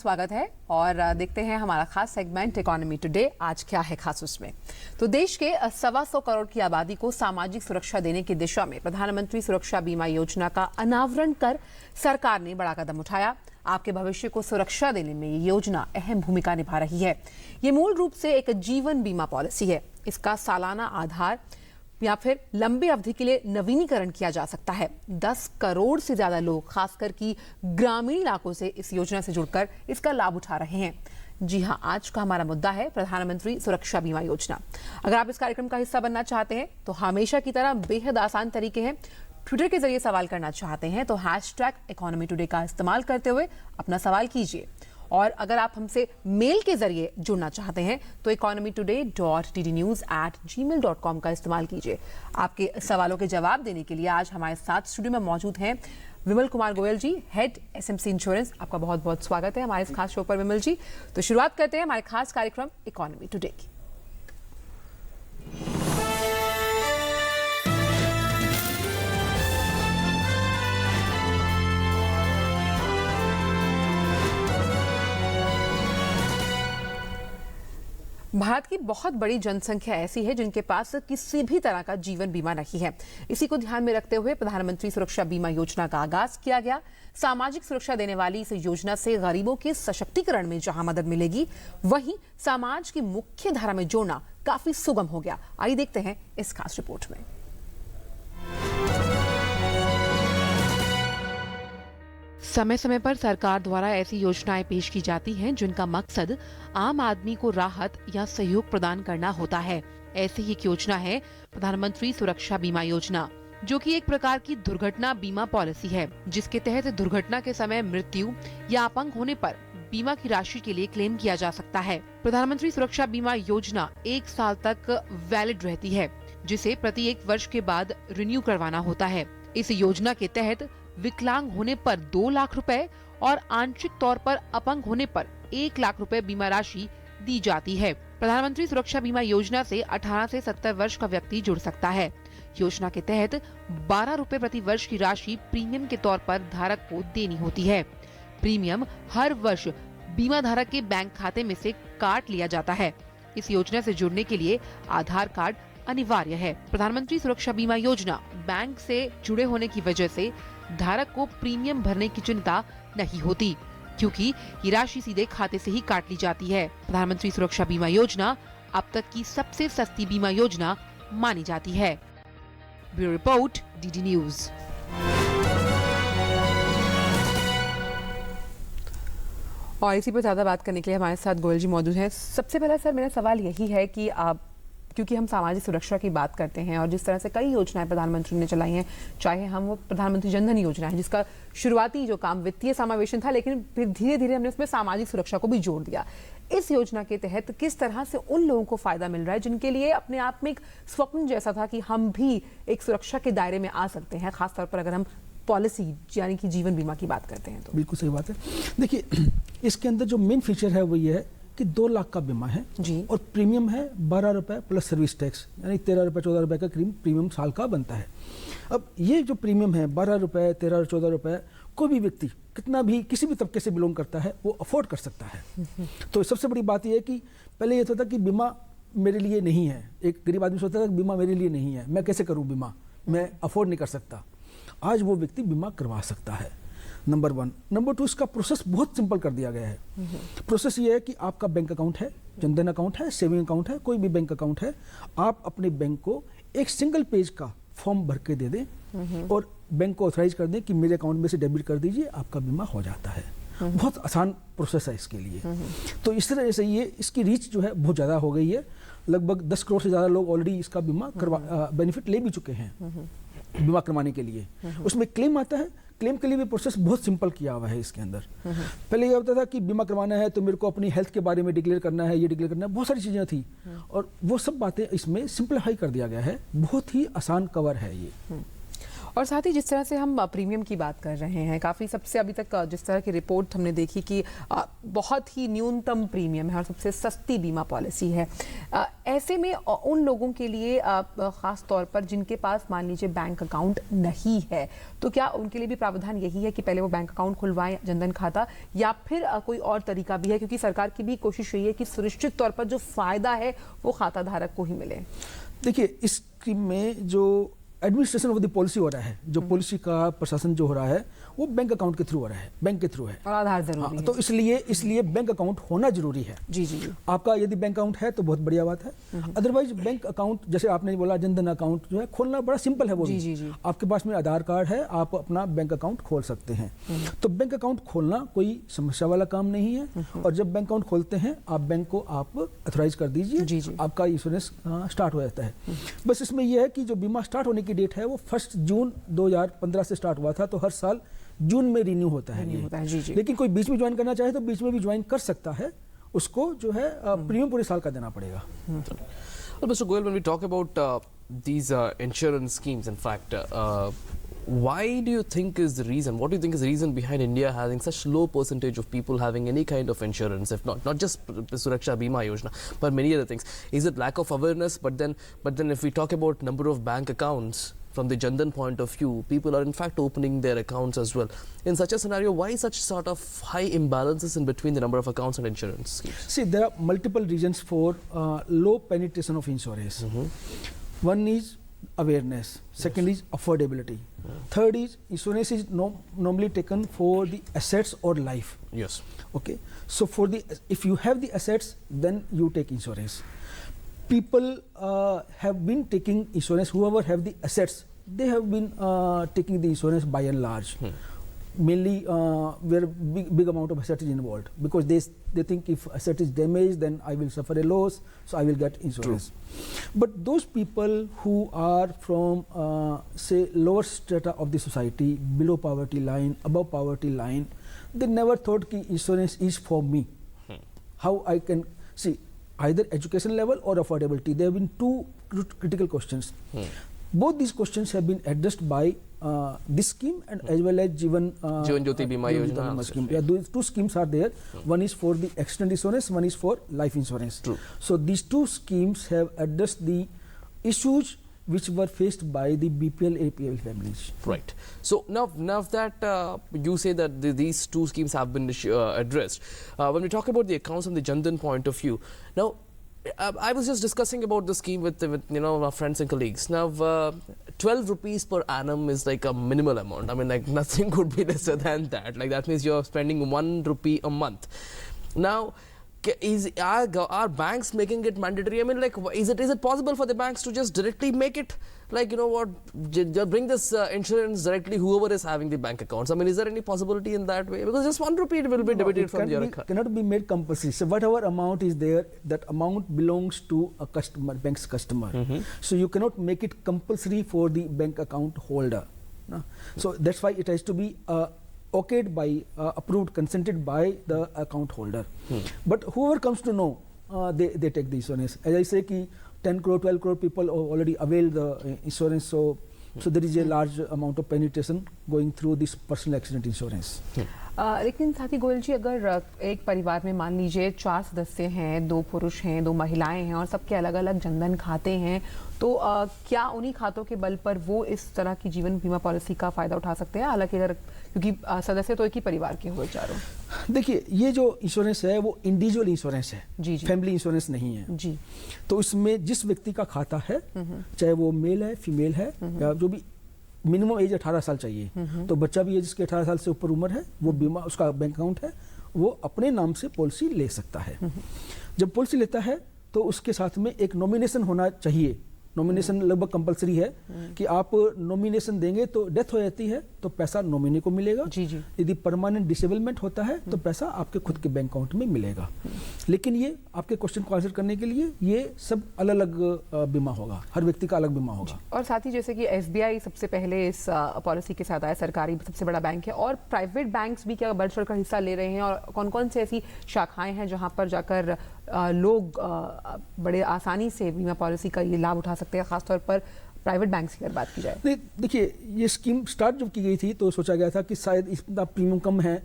स्वागत है और देखते हैं हमारा खास सेगमेंट इकोनॉमी टुडे। आज क्या है खास उसमें? तो देश के 125 करोड़ की आबादी को सामाजिक सुरक्षा देने की दिशा में प्रधानमंत्री सुरक्षा बीमा योजना का अनावरण कर सरकार ने बड़ा कदम उठाया। आपके भविष्य को सुरक्षा देने में ये योजना अहम भूमिका निभा रही है। ये मूल रूप से एक जीवन बीमा पॉलिसी है। इसका सालाना आधार या फिर लंबे अवधि के लिए नवीनीकरण किया जा सकता है। 10 करोड़ से ज्यादा लोग खासकर की ग्रामीण इलाकों से इस योजना से जुड़कर इसका लाभ उठा रहे हैं। जी हां, आज का हमारा मुद्दा है प्रधानमंत्री सुरक्षा बीमा योजना। अगर आप इस कार्यक्रम का हिस्सा बनना चाहते हैं तो हमेशा की तरह बेहद आसान तरीके हैं। ट्विटर के जरिए सवाल करना चाहते हैं तो #economytoday का इस्तेमाल करते हुए अपना सवाल कीजिए। और अगर आप हमसे मेल के जरिए जुड़ना चाहते हैं तो economytoday.ddnews@gmail.com का इस्तेमाल कीजिए। आपके सवालों के जवाब देने के लिए आज हमारे साथ स्टूडियो में मौजूद हैं विमल कुमार गोयल जी, हेड एसएमसी इंश्योरेंस। आपका बहुत बहुत स्वागत है हमारे इस खास शो पर विमल जी। तो शुरुआत करते हैं हमारे खास कार्यक्रम इकोनॉमी टुडे की। भारत की बहुत बड़ी जनसंख्या ऐसी है जिनके पास किसी भी तरह का जीवन बीमा नहीं है। इसी को ध्यान में रखते हुए प्रधानमंत्री सुरक्षा बीमा योजना का आगाज किया गया। सामाजिक सुरक्षा देने वाली इस योजना से गरीबों के सशक्तिकरण में जहां मदद मिलेगी, वहीं समाज की मुख्य धारा में जोड़ना काफी सुगम हो गया। आइए देखते हैं इस खास रिपोर्ट में। समय समय पर सरकार द्वारा ऐसी योजनाएं पेश की जाती हैं जिनका मकसद आम आदमी को राहत या सहयोग प्रदान करना होता है। ऐसी ही एक योजना है प्रधानमंत्री सुरक्षा बीमा योजना, जो कि एक प्रकार की दुर्घटना बीमा पॉलिसी है, जिसके तहत दुर्घटना के समय मृत्यु या अपंग होने पर बीमा की राशि के लिए क्लेम किया जा सकता है। प्रधानमंत्री सुरक्षा बीमा योजना 1 साल तक वैलिड रहती है, जिसे प्रति 1 वर्ष के बाद रिन्यू करवाना होता है। इस योजना के तहत विकलांग होने पर 2 लाख रुपए और आंशिक तौर पर अपंग होने पर 1 लाख रुपए बीमा राशि दी जाती है। प्रधानमंत्री सुरक्षा बीमा योजना से 18 से 70 वर्ष का व्यक्ति जुड़ सकता है। योजना के तहत 12 रुपए प्रति वर्ष की राशि प्रीमियम के तौर पर धारक को देनी होती है। प्रीमियम हर वर्ष बीमा धारक के बैंक खाते में से काट लिया जाता है। इस योजना से जुड़ने के लिए आधार कार्ड अनिवार्य है। प्रधानमंत्री सुरक्षा बीमा योजना बैंक से जुड़े होने की वजह से धारक को प्रीमियम भरने की चिंता नहीं होती, क्योंकि ये राशि सीधे खाते से ही काट ली जाती है। प्रधानमंत्री सुरक्षा बीमा योजना अब तक की सबसे सस्ती बीमा योजना मानी जाती है। Bureau report, DD news. और इसी पर ज्यादा बात करने के लिए हमारे साथ गोयल जी मौजूद हैं। सबसे पहला सर मेरा सवाल यही है कि आप, क्योंकि हम सामाजिक सुरक्षा की बात करते हैं और जिस तरह से कई योजनाएं प्रधानमंत्री ने चलाई हैं, चाहे हम वो प्रधानमंत्री जनधन योजना है जिसका शुरुआती जो काम वित्तीय समावेशन था, लेकिन फिर धीरे धीरे हमने उसमें सामाजिक सुरक्षा को भी जोड़ दिया। इस योजना के तहत किस तरह से उन लोगों को फायदा मिल रहा है जिनके लिए अपने आप में एक स्वप्न जैसा था कि हम भी एक सुरक्षा के दायरे में आ सकते हैं, खासतौर पर अगर हम पॉलिसी यानी कि जीवन बीमा की बात करते हैं तो? बिल्कुल सही बात है। देखिए, इसके अंदर जो मेन फीचर है वो ये है कि 2 लाख का बीमा है जी, और प्रीमियम है 12 रुपए प्लस सर्विस टैक्स, यानी 13 रुपए 14 रुपए का प्रीमियम साल का बनता है। अब ये जो प्रीमियम है 12 रुपए 13 14 रुपए, कोई भी व्यक्ति कितना भी किसी भी तबके से बिलोंग करता है वो अफोर्ड कर सकता है। तो सबसे बड़ी बात यह है कि पहले ये था कि बीमा मेरे लिए नहीं है। एक गरीब आदमी सोचता था कि बीमा मेरे लिए नहीं है, मैं कैसे करूँ बीमा, मैं अफोर्ड नहीं कर सकता। आज वो व्यक्ति बीमा करवा सकता है, नंबर 1। नंबर 2, इसका प्रोसेस बहुत सिंपल कर दिया गया है। प्रोसेस ये है कि आपका बैंक अकाउंट है, जनधन अकाउंट है, सेविंग अकाउंट है, कोई भी बैंक अकाउंट है, आप अपने बैंक को एक सिंगल पेज का फॉर्म भर के दे दें और बैंक को ऑथराइज कर दें कि मेरे अकाउंट में से डेबिट कर दीजिए, आपका बीमा हो जाता है। बहुत आसान प्रोसेस है इसके लिए। तो इस तरह से ये इसकी रीच जो है बहुत ज़्यादा हो गई है। लगभग 10 करोड़ से ज़्यादा लोग ऑलरेडी इसका बीमा बेनिफिट ले भी चुके हैं बीमा करवाने के लिए। उसमें क्लेम आता है, क्लेम के लिए भी प्रोसेस बहुत सिंपल किया हुआ है इसके अंदर। पहले ये होता था कि बीमा करवाना है तो मेरे को अपनी हेल्थ के बारे में डिक्लेयर करना है, ये डिक्लेयर करना है, बहुत सारी चीज़ें थी, और वो सब बातें इसमें सिंप्लीफाई कर दिया गया है। बहुत ही आसान कवर है ये। और साथ ही जिस तरह से हम प्रीमियम की बात कर रहे हैं, काफ़ी सबसे अभी तक जिस तरह की रिपोर्ट हमने देखी कि बहुत ही न्यूनतम प्रीमियम है और सबसे सस्ती बीमा पॉलिसी है। ऐसे में उन लोगों के लिए ख़ास तौर पर जिनके पास मान लीजिए बैंक अकाउंट नहीं है, तो क्या उनके लिए भी प्रावधान यही है कि पहले वो बैंक अकाउंट खुलवाएं, जनधन खाता, या फिर कोई और तरीका भी है? क्योंकि सरकार की भी कोशिश यही है कि सुनिश्चित तौर पर जो फ़ायदा है वो खाता धारक को ही मिले। देखिए, इस स्कीम में जो एडमिनिस्ट्रेशन ऑफ द पॉलिसी हो रहा है, जो पॉलिसी का प्रशासन जो हो रहा है, वो बैंक अकाउंट के थ्रू हो रहा है, बैंक के थ्रू है और आधार जरूरी है। तो इसलिए बैंक अकाउंट होना जरूरी है। जी जी। आपका यदि बैंक अकाउंट है तो बहुत बढ़िया बात है, अदरवाइज बैंक अकाउंट जैसे आपने बोला जनधन अकाउंट जो है खोलना बड़ा सिंपल है। वो जी, भी जी, जी। आपके पास में आधार कार्ड है, आप अपना बैंक अकाउंट खोल सकते हैं। तो बैंक अकाउंट खोलना कोई समस्या वाला काम नहीं है, और जब बैंक अकाउंट खोलते हैं आप बैंक को आप अथोराइज कर दीजिए, जी, जी। आपका इंश्योरेंस स्टार्ट हो जाता है। बस इसमें यह है कि जो बीमा स्टार्ट होने की डेट है वो 1 जून 2015 से स्टार्ट हुआ था, तो हर साल जून में रिन्यू होता है ये। जी जी। लेकिन कोई बीच में ज्वाइन करना चाहे तो बीच में भी ज्वाइन कर सकता है, उसको जो है प्रीमियम पूरे साल का देना पड़ेगा। Well, Mr. Goyal, when we talk about these insurance schemes, in fact, why do you think is the reason? What do you think is the reason behind India having such low percentage of people having any kind of insurance, if not just Suraksha Bima Yojana, but many other things? Is it lack of awareness? But then, if we talk about number of bank accounts, from the Jandan point of view, people are in fact opening their accounts as well. In such a scenario, why such sort of high imbalances in between the number of accounts and insurance schemes? See, there are multiple reasons for low penetration of insurance. One is awareness, second is affordability, third is insurance is normally taken for the assets or life. Yes. Okay, so if you have the assets, then you take insurance. People have been taking insurance, whoever have the assets, they have been taking the insurance by and large. Mainly where big amount of asset is involved, because they think if asset is damaged, then I will suffer a loss, so I will get insurance. True. But those people who are from say lower strata of the society, below poverty line, above poverty line, they never thought ki insurance is for me. How I can see either education level or affordability. There have been two critical questions. Both these questions have been addressed by this scheme and as well as Jeevan Jyoti Bima Yojana scheme. Yeah, those two schemes are there. One is for the accident insurance, one is for life insurance. True. So these two schemes have addressed the issues which were faced by the BPL APL families. Right. So now that you say that these two schemes have been addressed, when we talk about the accounts from the Jandan point of view, now I was just discussing about the scheme with our friends and colleagues. Now 12 rupees per annum is like a minimal amount. I mean, like nothing could be lesser than that. Like that means you're spending 1 rupee a month. Now, are banks making it mandatory? I mean, like, is it possible for the banks to just directly make it like, bring this insurance directly whoever is having the bank accounts? I mean, is there any possibility in that way? Because just 1 rupee will be debited from your account. Cannot be made compulsory. So whatever amount is there, that amount belongs to a customer, bank's customer. So you cannot make it compulsory for the bank account holder. No? So that's why it has to be okayed by, approved, consented by the account holder. But whoever comes to know, they take the insurance. As I say, ki 10 crore, 12 crore people already avail the insurance. So there is a large amount of penetration going through this personal accident insurance. लेकिन साथी गोयल जी, अगर एक परिवार में मान लीजिए 4 सदस्य हैं, 2 पुरुष हैं, 2 महिलाएं हैं और सबके अलग अलग जनधन खाते हैं, तो क्या उन्हीं खातों के बल पर वो इस तरह की जीवन बीमा पॉलिसी का फायदा उठा सकते हैं? हालांकि अगर क्योंकि सदस्य तो एक ही परिवार के हुए चारों। देखिए, ये जो इंश्योरेंस है वो इंडिविजुअल इंश्योरेंस है, जी जी। फैमिली इंश्योरेंस नहीं है जी। तो इसमें जिस व्यक्ति का खाता है, चाहे वो मेल है, फीमेल है, या जो भी मिनिमम एज 18 साल चाहिए, तो बच्चा भी है जिसके 18 साल से ऊपर उम्र है, वो बीमा, उसका बैंक अकाउंट है, वो अपने नाम से पॉलिसी ले सकता है। जब पॉलिसी लेता है तो उसके साथ में एक नॉमिनेशन होना चाहिए। नॉमिनेशन लगभग कंपलसरी है कि आप नॉमिनेशन देंगे तो डेथ हो जाती है तो पैसा नॉमिनी को मिलेगा। जी जी। यदि परमानेंट डिसेबलमेंट होता है तो पैसा आपके खुद के बैंक अकाउंट में मिलेगा। लेकिन ये आपके क्वेश्चन को आंसर करने के लिए ये सब अलग अलग बीमा होगा, हर व्यक्ति का अलग बीमा होगा। और साथ ही जैसे कि SBI सबसे पहले इस पॉलिसी के साथ आया, सरकारी सबसे बड़ा बैंक है, और प्राइवेट बैंक्स भी क्या बढ़ चढ़कर हिस्सा ले रहे हैं, और कौन कौन से ऐसी शाखाएं हैं जहां पर जाकर लोग बड़े आसानी से बीमा पॉलिसी का ये लाभ उठा सकते हैं, खासतौर पर प्राइवेट बैंक्स की अगर बात की जाए? नहीं, देखिए ये स्कीम स्टार्ट जब की गई थी तो सोचा गया था कि शायद इसका प्रीमियम कम है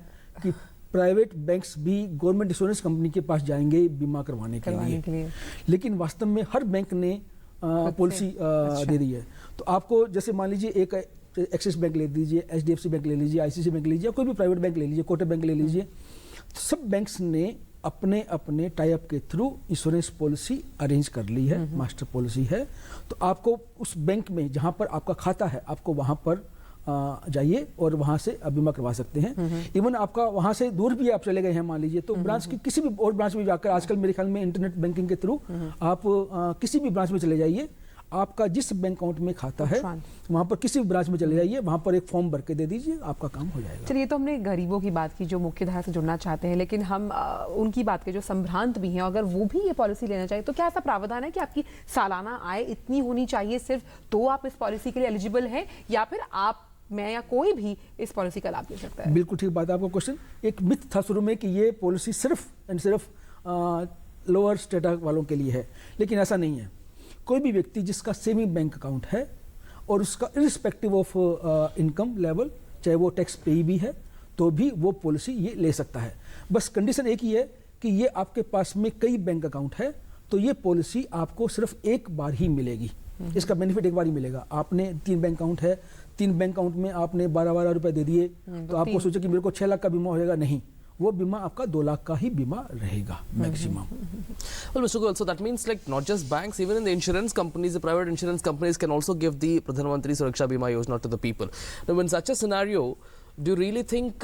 कि प्राइवेट बैंक्स भी गवर्नमेंट इंश्योरेंस कंपनी के पास जाएंगे बीमा करवाने के लिए। लेकिन वास्तव में हर बैंक ने पॉलिसी दे दी है। तो आपको जैसे मान लीजिए एक एक्सिस बैंक ले लीजिए, HDFC बैंक ले लीजिए, ICICI बैंक ले लीजिए, कोई भी प्राइवेट बैंक ले लीजिए, कोटक बैंक ले लीजिए, तो सब बैंक्स ने अपने अपने टाई अप के थ्रू इंश्योरेंस पॉलिसी अरेंज कर ली है, मास्टर पॉलिसी है। तो आपको उस बैंक में जहां पर आपका खाता है आपको वहां पर जाइए और वहां से बीमा करवा सकते हैं। इवन आपका वहां से दूर भी आप चले गए हैं मान लीजिए तो ब्रांच की किसी भी और ब्रांच में जाकर, आजकल मेरे ख्याल में इंटरनेट बैंकिंग के थ्रू आप किसी भी ब्रांच में चले जाइए, आपका जिस बैंक अकाउंट में खाता है वहां पर किसी भी ब्रांच में चले जाइए, वहां पर एक फॉर्म भर के दे दीजिए, आपका काम हो जाएगा। चलिए, तो हमने गरीबों की बात की जो मुख्य धारा से जुड़ना चाहते हैं, लेकिन हम उनकी बात के जो संभ्रांत भी हैं, अगर वो भी ये पॉलिसी लेना चाहिए तो क्या ऐसा प्रावधान है कि आपकी सालाना आय इतनी होनी चाहिए सिर्फ तो आप इस पॉलिसी के लिए एलिजिबल हैं, या फिर आप, मैं या कोई भी इस पॉलिसी का लाभ ले सकता है? बिल्कुल ठीक बात है आपका क्वेश्चन। एक मिथ था शुरू में कि ये पॉलिसी सिर्फ एंड सिर्फ लोअर स्टेटस वालों के लिए है, लेकिन ऐसा नहीं है। कोई भी व्यक्ति जिसका सेविंग बैंक अकाउंट है और उसका इरिस्पेक्टिव ऑफ इनकम लेवल, चाहे वो टैक्स पेई भी है, तो भी वो पॉलिसी ये ले सकता है। बस कंडीशन एक ही है कि ये आपके पास में कई बैंक अकाउंट है तो ये पॉलिसी आपको सिर्फ एक बार ही मिलेगी। इसका बेनिफिट एक बार ही मिलेगा। आपने 3 बैंक अकाउंट है, 3 बैंक अकाउंट में आपने 12-12 रुपए दे दिए तो आपको सोचा कि मेरे को 6 लाख का बीमा हो जाएगा, नहीं, वो बीमा आपका 2 लाख का ही बीमा रहेगा maximum. Well, Mr. Goel, so that means like not just banks, even in the insurance companies, the private insurance companies can also give the Pradhan Mantri Suraksha Bima Yojana to the people. Now, in such a scenario, do you really think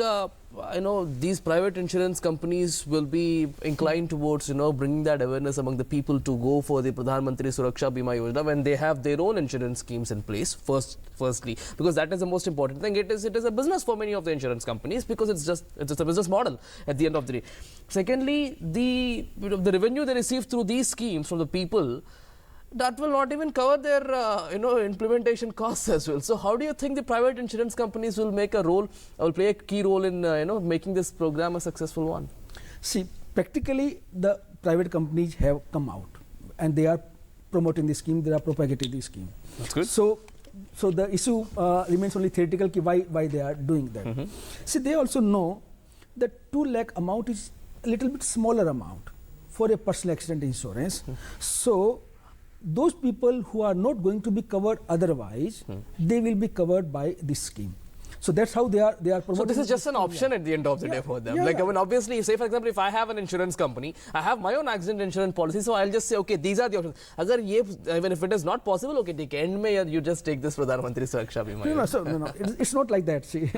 these private insurance companies will be inclined towards bringing that awareness among the people to go for the Pradhan Mantri Suraksha Bima Yojana when they have their own insurance schemes in place? Firstly, because that is the most important thing. It is a business for many of the insurance companies because it's just a business model at the end of the day. Secondly, the revenue they receive through these schemes from the people, that will not even cover their implementation costs as well. So how do you think the private insurance companies will play a key role in making this program a successful one? See, practically the private companies have come out and they are promoting the scheme, they are propagating the scheme. That's good. So the issue remains only theoretical ki why they are doing that. See, they also know that 2 lakh amount is a little bit smaller amount for a personal accident insurance. So those people who are not going to be covered otherwise, they will be covered by this scheme. So that's how they are promoting. So this is just an option at the end of the day for them. I mean, obviously, say for example, if I have an insurance company, I have my own accident insurance policy, so I'll just say, okay, these are the options. Even if it is not possible, okay, take end mein you just take this Pradhan Mantri Suraksha Bima. No. It's not like that. See,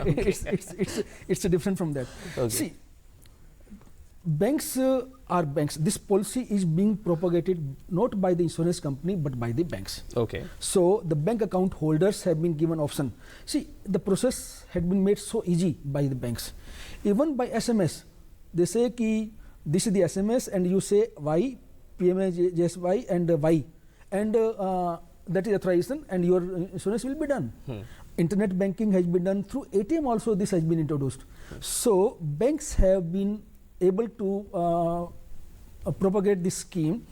it's different from that. Okay. See, banks are banks. This policy is being propagated not by the insurance company but by the banks. Okay. So the bank account holders have been given option. See, the process had been made so easy by the banks. Even by SMS, they say ki this is the SMS and you say Y, PMAJSY and Y, and that is authorization and your insurance will be done. Internet banking has been done through ATM also. This has been introduced. So banks have been able to propagate this scheme.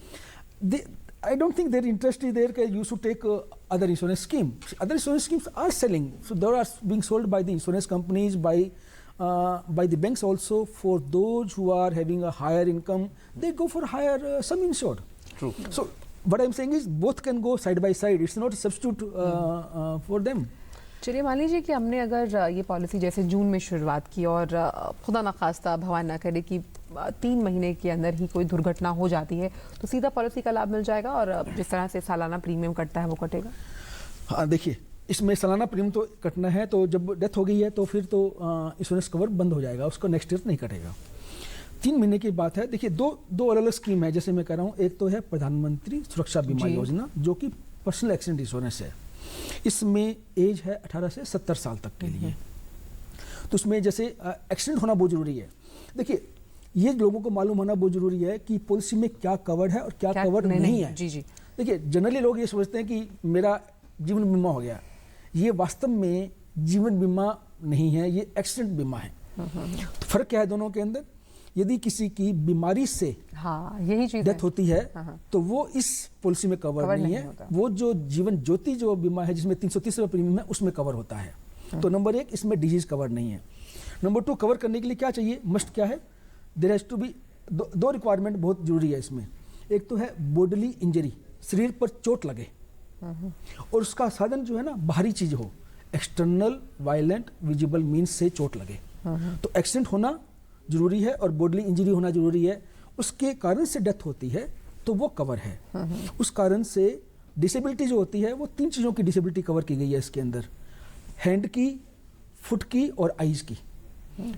I don't think their interest is there. You should take other insurance scheme. Other insurance schemes are selling, so they are being sold by the insurance companies, by the banks also. For those who are having a higher income, they go for higher sum insured. True. So what I'm saying is both can go side by side. It's not a substitute for them. चलिए, मान लीजिए कि हमने अगर ये policy जैसे जून में शुरुआत की और खुदा न खास्ता भगवान ना करे कि 3 महीने के अंदर ही कोई दुर्घटना हो जाती है, तो सीधा पॉलिसी का लाभ मिल जाएगा और जिस तरह से सालाना प्रीमियम कटता है वो कटेगा? हाँ, देखिए, इसमें सालाना प्रीमियम तो कटना है, तो जब डेथ हो गई है तो फिर तो इंश्योरेंस कवर बंद हो जाएगा, उसको नेक्स्ट ईयर नहीं कटेगा। 3 महीने की बात है। देखिए, दो अलग अलग स्कीम है, जैसे मैं कह रहा हूँ। एक तो है प्रधानमंत्री सुरक्षा बीमा योजना, जो कि पर्सनल एक्सीडेंट इंश्योरेंस है। इसमें एज है 18 से 70 साल तक के लिए। तो उसमें जैसे एक्सीडेंट होना बहुत जरूरी है। देखिए, ये लोगों को मालूम होना बहुत जरूरी है कि पॉलिसी में क्या कवर्ड है और क्या कवर्ड नहीं है। जी। देखिए, जनरली लोग ये सोचते हैं कि मेरा जीवन बीमा हो गया। ये वास्तव में जीवन बीमा नहीं है, ये एक्सीडेंट बीमा है। तो फर्क क्या है दोनों के अंदर? यदि किसी की बीमारी से हाँ, यही चीज डेथ होती है हाँ। तो वो इस पॉलिसी में कवर नहीं है। होता। वो जो जीवन ज्योति जो बीमा है जिसमें 330 रुपये प्रीमियम है उसमें कवर होता है। तो नंबर 1 इसमें डिजीज कवर नहीं है। नंबर 2 कवर करने के लिए क्या चाहिए, मस्ट क्या है, देयर हैज टू बी दो रिक्वायरमेंट बहुत जरूरी है इसमें। एक तो है बॉडीली इंजरी, शरीर पर चोट लगे और उसका साधन जो है ना बाहरी चीज हो, एक्सटर्नल वायलेंट विजिबल मीन्स से चोट लगे तो एक्सीडेंट होना जरूरी है और बॉडीली इंजरी होना जरूरी है। उसके कारण से डेथ होती है तो वो कवर है। उस कारण से डिसेबिलिटी जो होती है वो 3 चीज़ों की डिसेबिलिटी कवर की गई है इसके अंदर, हैंड की, फुट की और आईज की।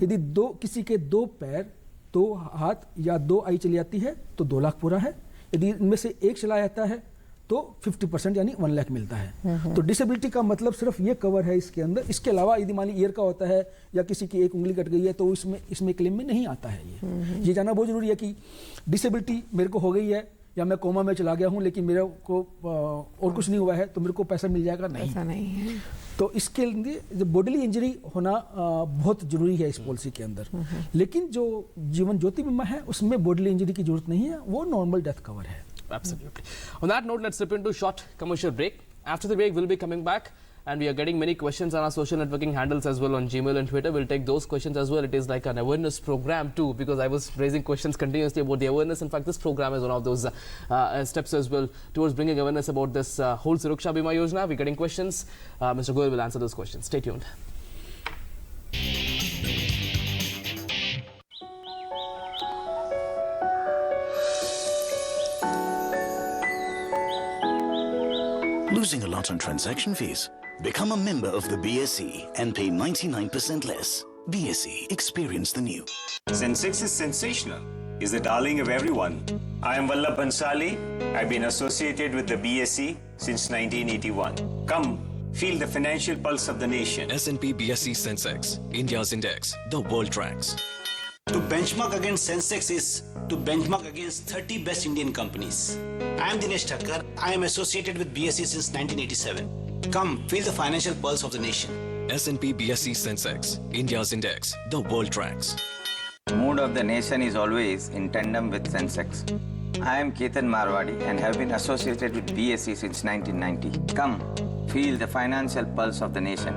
यदि किसी के 2 पैर, 2 हाथ या 2 आई चली जाती है तो 2 लाख पूरा है। यदि इनमें से एक चला जाता है तो 50% यानी 1 लाख मिलता है। तो डिसेबिलिटी का मतलब सिर्फ ये कवर है इसके अंदर। इसके अलावा यदि मान ली ईयर का होता है या किसी की एक उंगली कट गई है तो इसमें क्लेम में नहीं आता है। ये जानना बहुत जरूरी है कि डिसेबिलिटी मेरे को हो गई है या मैं कोमा में चला गया हूँ लेकिन मेरे को और कुछ नहीं हुआ है तो मेरे को पैसा मिल जाएगा, नहीं, ऐसा नहीं है। तो इसके लिए बॉडीली इंजरी होना बहुत जरूरी है इस पॉलिसी के अंदर। लेकिन जो जीवन ज्योति बीमा है उसमें बॉडीली इंजरी की जरूरत नहीं है, वो नॉर्मल डेथ कवर है। Absolutely. On that note, let's slip into a short commercial break. After the break, we'll be coming back and we are getting many questions on our social networking handles as well on Gmail and Twitter. We'll take those questions as well. It is like an awareness program too, because I was raising questions continuously about the awareness. In fact, this program is one of those steps as well towards bringing awareness about this whole Suraksha Bima Yojana. We're getting questions. Mr. Goyal will answer those questions. Stay tuned. Losing a lot on transaction fees? Become a member of the BSE and pay 99% less. BSE, experience the new. Sensex is sensational. Is the darling of everyone. I am Vallabh Bansali. I've been associated with the BSE since 1981. Come, feel the financial pulse of the nation. S&P BSE Sensex, India's index, the world tracks. To benchmark against Sensex is to benchmark against 30 best Indian companies. I am Dinesh Thakkar. I am associated with BSE since 1987. Come, feel the financial pulse of the nation. S&P BSE Sensex, India's index, the world tracks. Mood of the nation is always in tandem with Sensex. I am Ketan Marwadi and have been associated with BSE since 1990. Come, feel the financial pulse of the nation.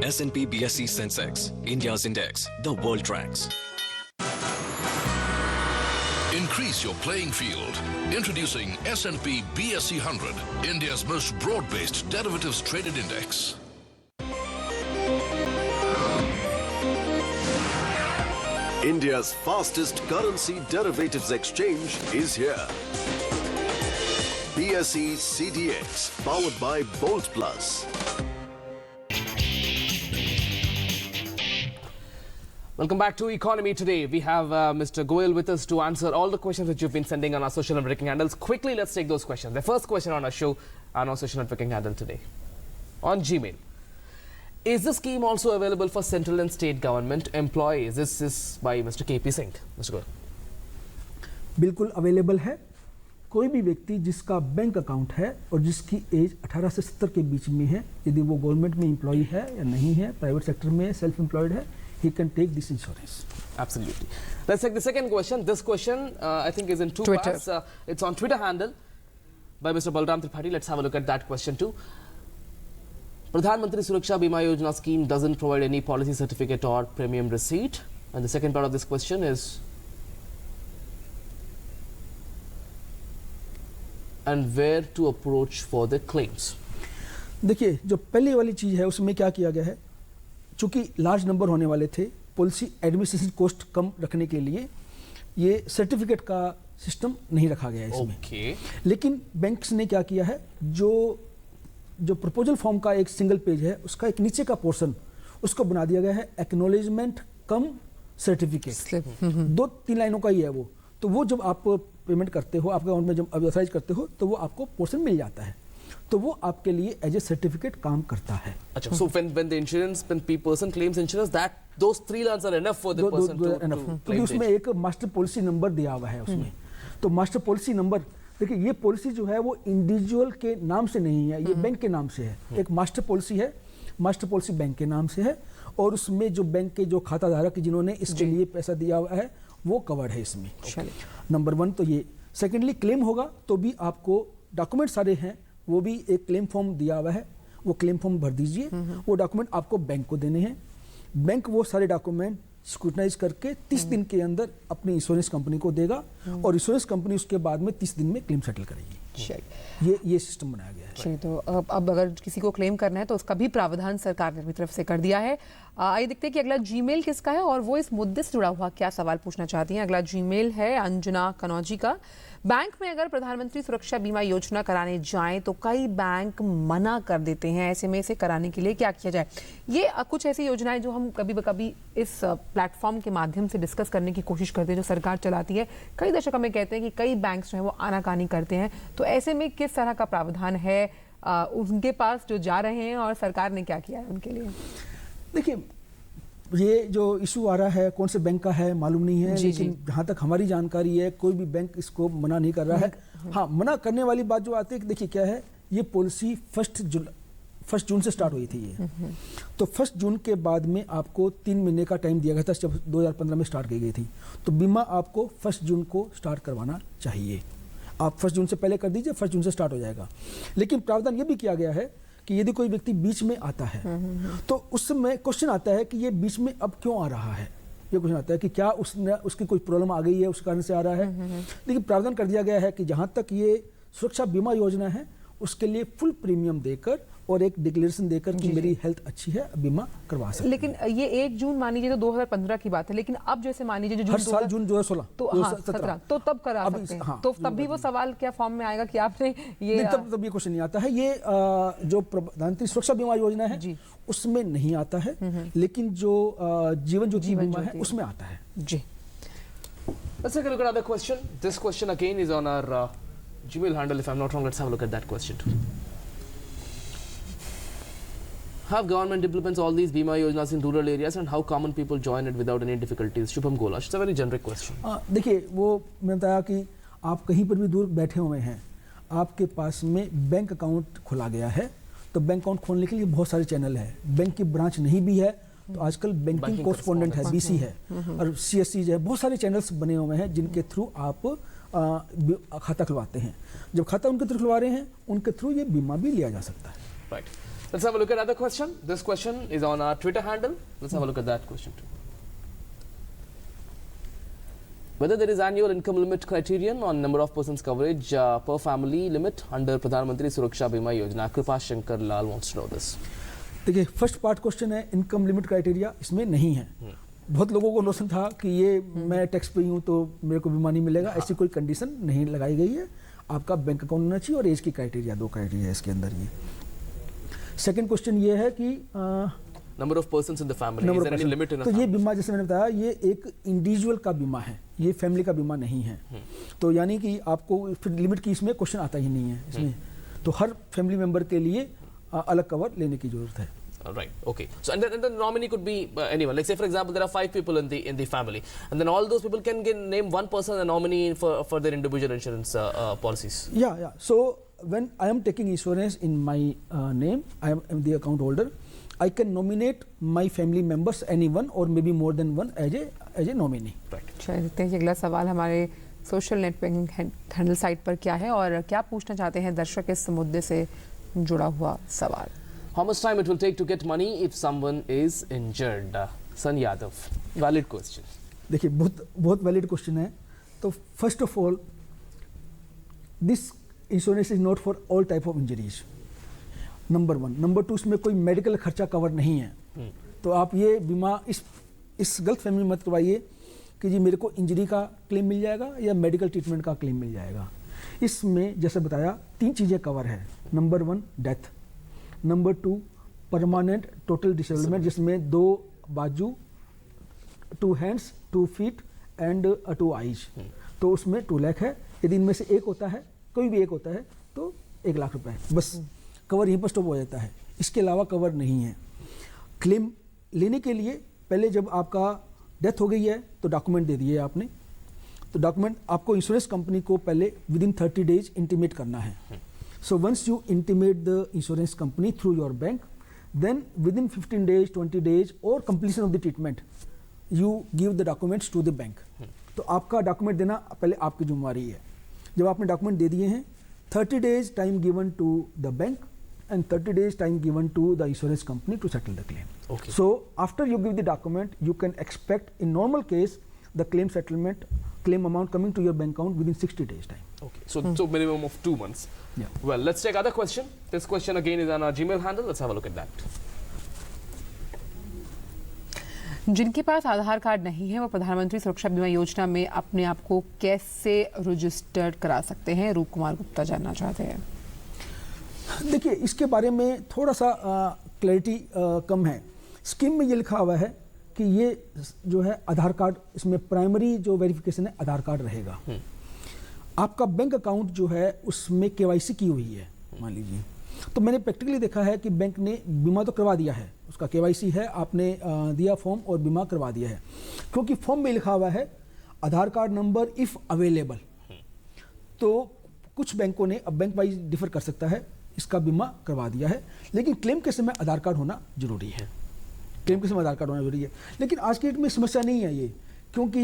S&P BSE Sensex, India's index, the world tracks. Increase your playing field. Introducing S&P BSE 100, India's most broad-based derivatives traded index. India's fastest currency derivatives exchange is here. BSE CDX, powered by Bolt Plus. Welcome back to Economy Today. We have Mr. Goyal with us to answer all the questions that you've been sending on our social networking handles. Quickly, let's take those questions. The first question on our show, on our social networking handle today, on Gmail. Is the scheme also available for central and state government employees? This is by Mr. KP Singh. Mr. Goyal. बिल्कुल available है। कोई भी व्यक्ति जिसका bank account है और जिसकी as 18 से 70 के बीच में है, यदि वो गवर्नमेंट में एम्प्लॉई है या नहीं है, प्राइवेट सेक्टर में सेल्फ एम्प्लॉयड है, he can take this insurance. Absolutely. Let's take the second question. This question, I think, is in two Twitter. parts. It's on Twitter handle by Mr. Balram Tripathi. Let's have a look at that question too. Pradhan Mantri Suraksha Bima Yojana scheme doesn't provide any policy certificate or premium receipt. And the second part of this question is, and where to approach for the claims? देखिए, जो पहली वाली चीज़ है उसमें क्या किया गया है, चूंकि लार्ज नंबर होने वाले थे, पॉलिसी एडमिनिस्ट्रेशन कॉस्ट कम रखने के लिए ये सर्टिफिकेट का सिस्टम नहीं रखा गया है इसमें। लेकिन बैंक्स ने क्या किया है, जो प्रपोजल फॉर्म का एक सिंगल पेज है उसका एक नीचे का पोर्शन उसको बना दिया गया है एक्नॉलेजमेंट कम सर्टिफिकेट। 2-3 लाइनों का ही है वो। तो वो जब आप पेमेंट करते हो, आपके अकाउंट में जब ऑथराइज करते हो तो वो आपको पोर्शन मिल जाता है, तो वो आपके लिए एज ए सर्टिफिकेट काम करता है। अच्छा, so when the insurance, when person claims insurance, that those 3 lines are enough for the person to क्योंकि उसमें एक मास्टर पॉलिसी नंबर दिया हुआ है उसमें। तो मास्टर पॉलिसी नंबर, देखिए ये पॉलिसी जो है वो इंडिविजुअल के नाम से नहीं है, ये बैंक के नाम से है। एक मास्टर पॉलिसी है, मास्टर पॉलिसी बैंक के नाम से है और उसमें जो बैंक के जो खाता धारक जिन्होंने इसके लिए पैसा दिया हुआ है वो कवर्ड है इसमें। नंबर 1 तो ये। सेकेंडली क्लेम होगा तो भी आपको डॉक्यूमेंट सारे हैं, वो भी एक क्लेम फॉर्म दिया हुआ है, वो क्लेम फॉर्म भर दीजिए। वो डॉक्यूमेंट आपको बैंक को देने हैं, बैंक वो सारे डॉक्यूमेंट स्क्रूटनाइज करके 30 दिन के अंदर अपनी इंश्योरेंस कंपनी को देगा और इंश्योरेंस कंपनी उसके बाद में 30 दिन में क्लेम सेटल करेगी। ये सिस्टम बनाया गया है। चलिए, तो अब अगर किसी को क्लेम करना है तो उसका भी प्रावधान सरकार ने अपनी तरफ से कर दिया है। आइए देखते हैं कि अगला जीमेल किसका है और वो इस मुद्दे से जुड़ा हुआ क्या सवाल पूछना चाहती हैं। अगला जीमेल है अंजना कनौजी का। बैंक में अगर प्रधानमंत्री सुरक्षा बीमा योजना कराने जाएं तो कई बैंक मना कर देते हैं, ऐसे में इसे कराने के लिए क्या किया जाए? ये कुछ ऐसी योजनाएं जो हम कभी इस प्लेटफॉर्म के माध्यम से डिस्कस करने की कोशिश करते हैं, जो सरकार चलाती है। कई दशकों में कहते हैं कि कई बैंक जो है वो आनाकानी करते हैं, तो ऐसे में किस तरह का प्रावधान है उनके पास जो जा रहे हैं और सरकार ने क्या किया है उनके लिए? देखिए, ये जो इशू आ रहा है कौन से बैंक का है मालूम नहीं है, लेकिन जहाँ तक हमारी जानकारी है कोई भी बैंक इसको मना नहीं कर रहा है। हाँ, मना करने वाली बात जो आती है कि देखिए क्या है, ये पॉलिसी 1 जून से स्टार्ट हुई थी ये। तो 1 जून के बाद में आपको 3 महीने का टाइम दिया गया था जब 2015 में स्टार्ट की गई थी। तो बीमा आपको 1 जून को स्टार्ट करवाना चाहिए। आप 1 जून से पहले कर दीजिए, 1 जून से स्टार्ट हो जाएगा। लेकिन प्रावधान ये भी किया गया है कि यदि कोई व्यक्ति बीच में आता है तो उस समय क्वेश्चन आता है कि ये बीच में अब क्यों आ रहा है। ये क्वेश्चन आता है कि क्या उसकी कोई प्रॉब्लम आ गई है, उस कारण से आ रहा है। लेकिन प्रावधान कर दिया गया है कि जहां तक ये सुरक्षा बीमा योजना है उसके लिए फुल प्रीमियम देकर और एक डिक्लेरेशन देकर कि मेरी हेल्थ अच्छी है, बीमा करवा सकते। लेकिन ये 1 जून मान लीजिए तो 2015 की बात है, लेकिन अब जैसे मान लीजिए जो हर साल जून 2016 तो 2017 तो तब करा सकते हैं। हाँ, तो तब भी वो सवाल क्या फॉर्म में आएगा कि आपने ये तब ये क्वेश्चन नहीं आता है। ये जो प्रधानमंत्री सुरक्षा बीमा योजना है उसमें नहीं आता है, लेकिन जो जीवन ज्योति बीमा है उसमें आता है जी। Let's take a look at another question. This question again is on our Gmail handle, if I'm not wrong. Let's have a look at that question too. Have government implements all these Bima Yojanas in rural areas and how common people join it without any difficulties? Shubham Golash. It's a very generic question. देखिए, वो मैंने बताया कि आप कहीं पर भी दूर बैठे हुए हैं, आपके पास में बैंक अकाउंट खुला गया है, तो बैंक अकाउंट खोलने के लिए बहुत सारे चैनल है। बैंक की ब्रांच नहीं भी है तो आजकल बैंकिंग कोरेस्पोंडेंट है, BC है और CSC है, बहुत सारे चैनल्स बने हुए हैं जिनके थ्रू आप खाता खुलवाते हैं। जब खाता उनके थ्रू खुलवा रहे हैं, उनके थ्रू ये बीमा भी लिया जा सकता है। Right. Let's have a look at another question. This question is on our Twitter handle. Let's have a look at that question too. Whether there is annual income limit criterion on number of persons coverage per family limit under Pradhan Mantri Suraksha Bima Yojana. Kripa Shankar Lal wants to know this. देखिए, first part question है income limit criteria इसमें नहीं है। बहुत लोगों को notion था कि ये मैं टैक्स पे हूँ तो मेरे को बीमा नहीं मिलेगा। ऐसी कोई कंडीशन नहीं लगाई गई है। आपका बैंक अकाउंट होना चाहिए और एज की क्राइटेरिया, 2 क्राइटेरिया है इसके अंदर। ये सेकंड क्वेश्चन ये है कि number of persons in the family, is there any limit in a तो ये बीमा जैसे मैंने बताया ये एक इंडिविजुअल का बीमा है, ये फैमिली का बीमा नहीं है। तो यानी कि आपको फिर लिमिट की इसमें क्वेश्चन आता ही नहीं है इसमें। तो हर फैमिली मेंबर के लिए अलग कवर लेने की जरूरत है। Right. Okay. So and the nominee could be anyone. Like say for example, there are 5 people in the family, and then all those people can name one person a nominee for their individual insurance policies. Yeah. So when I am taking insurance in my name, I am the account holder. I can nominate my family members, anyone or maybe more than one as a nominee. Right. चलिए देखते हैं कि अगला सवाल हमारे social networking handle site पर क्या है और क्या पूछना चाहते हैं दर्शक इस मुद्दे से जुड़ा हुआ सवाल। How much time it will take to get money if someone is injured? San Yadav. Valid question. देखिए, बहुत वैलिड क्वेश्चन है। तो first of all this insurance is not for all type of injuries, number 1। Number 2, इसमें कोई medical खर्चा cover नहीं है। तो आप ये बीमा इस गलत फहमी मत करवाइए कि जी मेरे को इंजरी का क्लेम मिल जाएगा या मेडिकल ट्रीटमेंट का क्लेम मिल जाएगा। इसमें जैसे बताया 3 चीज़ें कवर है। Number 1 death, number 2 permanent total disablement जिसमें 2 बाजू, 2 हैंड्स, 2 फीट एंड 2 आईज, तो उसमें 2 लाख है। यदि इनमें से एक होता है, कोई भी एक होता है तो 1 लाख रुपए, बस कवर यहीं पर स्टॉप हो जाता है। इसके अलावा कवर नहीं है। क्लेम लेने के लिए पहले जब आपका डेथ हो गई है तो डॉक्यूमेंट दे दिए आपने, तो डॉक्यूमेंट आपको इंश्योरेंस कंपनी को पहले विदिन 30 डेज इंटीमेट करना है। So once you intimate the insurance company through your bank, then within 15 days, 20 days or completion of the treatment, you give the documents to the bank. तो आपका document देना पहले आपकी जिम्मेवारी है। जब आपने डॉक्यूमेंट दे दिए हैं, 30 days time given to the bank and 30 days time given to the insurance company to settle the claim. Okay. So after you give the document, you can expect in normal case the claim settlement, claim amount coming to your bank account within 60 days time. Okay, so minimum of 2 months. Yeah. Well, let's take other question. This question again is on our Gmail handle. Let's have a look at that. जिनके पास आधार card नहीं है वो प्रधानमंत्री सुरक्षा बीमा योजना में अपने आप को कैसे रजिस्टर्ड करा सकते हैं? रूप कुमार गुप्ता जानना चाहते हैं। देखिए, इसके बारे में थोड़ा सा क्लैरिटी कम है। स्कीम में ये लिखा हुआ है कि ये जो है आधार कार्ड, इसमें प्राइमरी जो वेरिफिकेशन है आधार कार्ड रहेगा। आपका बैंक अकाउंट जो है उसमें KYC की हुई है मान लीजिए, तो मैंने प्रैक्टिकली देखा है कि बैंक ने बीमा तो करवा दिया है, उसका KYC है, आपने दिया फॉर्म और बीमा करवा दिया है, क्योंकि फॉर्म में लिखा हुआ है आधार कार्ड नंबर इफ़ अवेलेबल। तो कुछ बैंकों ने, अब बैंक वाइज डिफर कर सकता है, इसका बीमा करवा दिया है, लेकिन क्लेम के समय आधार कार्ड होना जरूरी है। क्लेम के समय आधार कार्ड होना जरूरी है, लेकिन आज की डेट में समस्या नहीं है ये, क्योंकि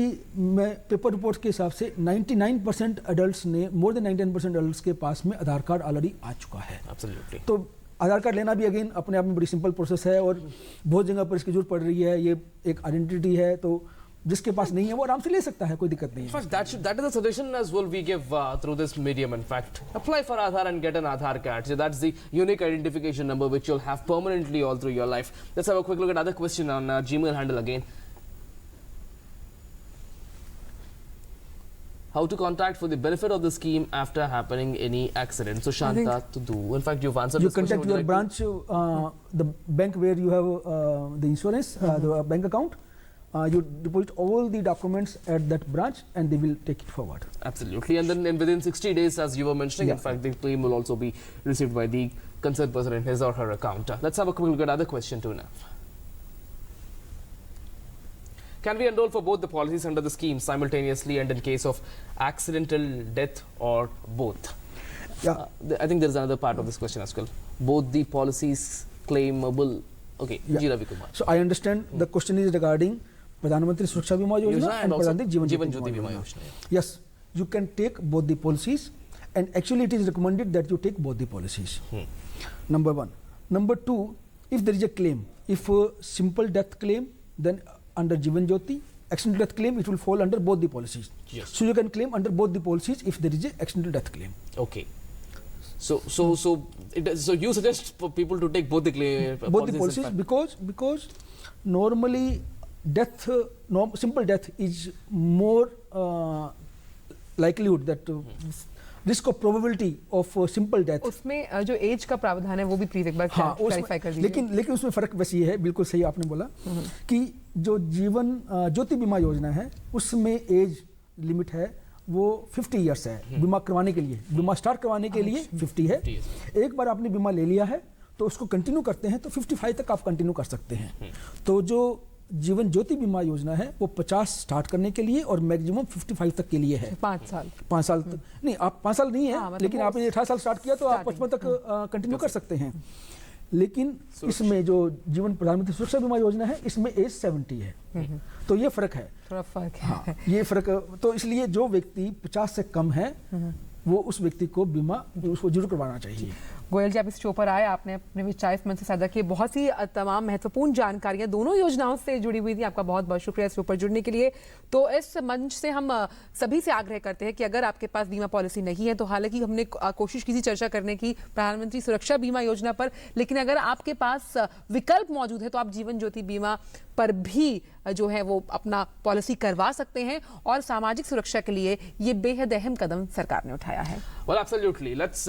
मैं पेपर रिपोर्ट के हिसाब से 99% एडल्ट्स ने, मोर देन 99% एडल्ट्स के पास में आधार कार्ड ऑलरेडी आ चुका है। Absolutely. तो आधार कार्ड लेना भी अगेन अपने आप में बड़ी सिंपल प्रोसेस है और बहुत जगह पर इसकी जरूरत पड़ रही है। ये एक आइडेंटिटी है, तो जिसके पास नहीं है वो आराम से ले सकता है, कोई दिक्कत नहीं है। In fact, that is a suggestion as well we give through this medium. In fact, apply for Aadhaar and get an Aadhaar card. So that's the unique identification number which you'll have permanently all through your life. Let's have a quick look at other question on Gmail handle again. How to contact for the benefit of the scheme after happening any accident? So Shanta Tudu. In fact, you've answered you this question. You contact your branch, the bank where you have the insurance, the bank account. You deposit all the documents at that branch and they will take it forward. Absolutely. And then within 60 days, as you were mentioning, in fact, the claim will also be received by the concerned person in his or her account. Let's have a quick look at other question too now. Can we enroll for both the policies under the scheme simultaneously and in case of accidental death or both? Yeah. I think there's another part of this question as well. Both the policies claimable. Okay. Yeah. Ravi Kumar. So I understand the question is regarding प्रधानमंत्री सुरक्षा बीमा योजना and प्रधानमंत्री जीवन ज्योति बीमा योजना. Yes, you can take both the policies and actually it is recommended that you take both the policies. Number one. Number two, if there is a claim, if a simple death claim, then under Jeevan Jyoti, accidental death claim, it will fall under both the policies. Yes. So you can claim under both the policies if there is a accidental death claim. Okay. So you suggest for people to take both the claim, both the policies because normally death, simple death is more likelihood that risk of probability of simple death. उसमें जो as का प्रावधान है वो भी please एक बार clarify कर दीजिए। लेकिन उसमें फर्क वैसे ये है, बिल्कुल सही आपने बोला कि जो जीवन ज्योति बीमा योजना है उसमें एज लिमिट है वो 50 इयर्स है बीमा करवाने के लिए, बीमा स्टार्ट करवाने के लिए 50 है। एक बार आपने बीमा ले लिया है तो उसको कंटिन्यू करते हैं तो 55 तक आप कंटिन्यू कर सकते हैं। तो जो जीवन ज्योति बीमा योजना है वो 50 स्टार्ट करने के लिए और मैक्सिमम 55 तक के लिए है। 5 साल तक नहीं, आप 5 साल नहीं है, मतलब लेकिन आपने 18 साल स्टार्ट किया तो आप 55 तक कंटिन्यू कर सकते हैं। लेकिन इसमें जो जीवन प्रधानमंत्री सुरक्षा बीमा योजना है इसमें एज 70 है, तो ये फर्क है, थोड़ा फर्क है। हाँ, ये फर्क, तो इसलिए जो व्यक्ति 50 से कम है वो उस व्यक्ति को बीमा उसको जरूर करवाना चाहिए। गोयल जी, आप इस शो पर आए, आपने अपने विचार इस मंच से साझा किए, बहुत सी तमाम महत्वपूर्ण जानकारियां दोनों योजनाओं से जुड़ी हुई थी। आपका बहुत बहुत शुक्रिया इस शो पर जुड़ने के लिए। तो इस मंच से हम सभी से आग्रह करते हैं कि अगर आपके पास बीमा पॉलिसी नहीं है तो हालांकि हमने कोशिश की थी चर्चा करने की प्रधानमंत्री सुरक्षा बीमा योजना पर, लेकिन अगर आपके पास विकल्प मौजूद है तो आप जीवन ज्योति बीमा पर भी जो है वो अपना पॉलिसी करवा सकते हैं और सामाजिक सुरक्षा के लिए ये बेहद अहम कदम सरकार ने उठाया है। Well, absolutely. Let's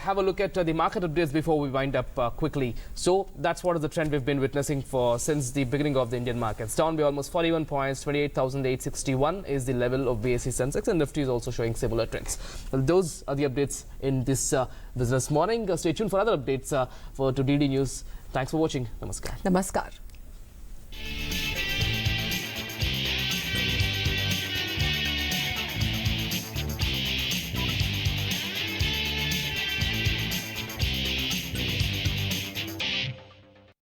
have a look at the market updates before we wind up quickly. So that's what is the trend we've been witnessing since the beginning of the Indian markets. Down by almost 41 points, 28,861 is the level of BSE Sensex, and Nifty is also showing similar trends. Well, those are the updates in this Business Morning. Stay tuned for other updates to DD News. Thanks for watching. Namaskar. Namaskar.